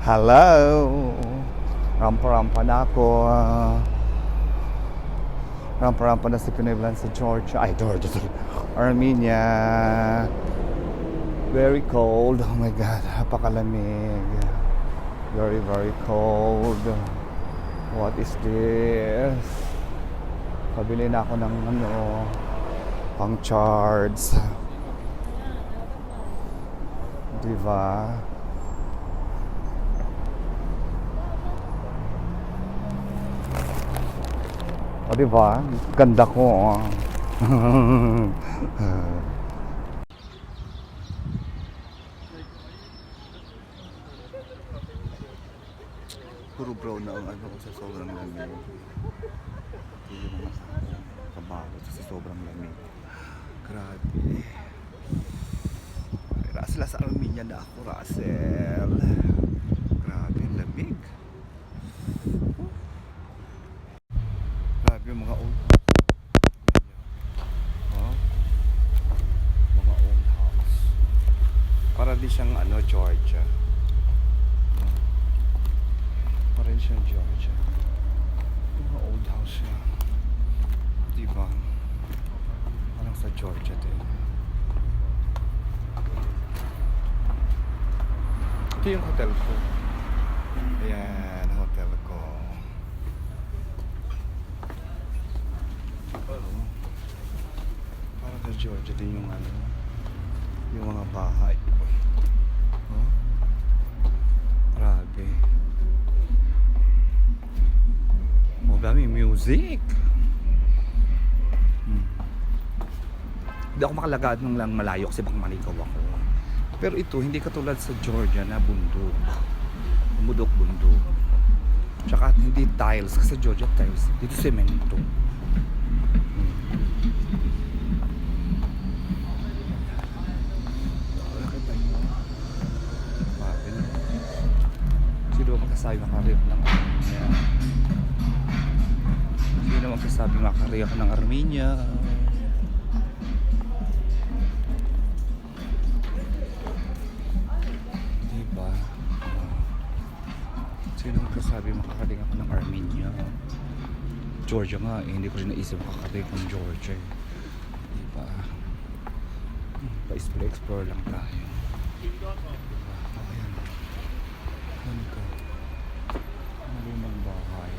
Hello! Rampa-rampa na ako. Rampa-rampa na si Pinoy Vlog sa Georgia. Ay, Georgia. Armenia. Very cold. Oh my God. Napakalamig. Very, very cold. What is this? Pabili na ako ng pang charge. Diba? O diba? Ganda ko. Puro brown na ang sa sobrang lamig. Yung mga kabaho sa sobrang lamig. Grabe. Russell, sa Armenia na ako, Russell. Grabe, lamig. Grabe yung mga old mga old house. Para din siyang Georgia. Para din siyang Georgia. Mga old house siya. Diba? Parang sa Georgia din. Ito yung hotel ko. Ayan, hotel ko. Parang sa Georgia din yung yung mga bahay. Oh? Grabe. Oh, dami music. Hindi ako makalagad nung lang malayo kasi baka maligaw ako. Pero ito, hindi katulad sa Georgia na bundok. Bundok. Tsaka hindi tiles. Kasi sa Georgia tiles. Dito semento. Nakita nyo? Bakit? Sino magkasabi makariyak ng Armenia? Sino magkasabi makariyak ng Armenia? Sino magkasabi makakarating ako ng Armenia? Georgia nga eh, hindi ko rin naisip makakarating ng Georgia eh. Diba? Pa-explore lang tayo. Diba? Ayan. Ayan ka. Malumang bahay.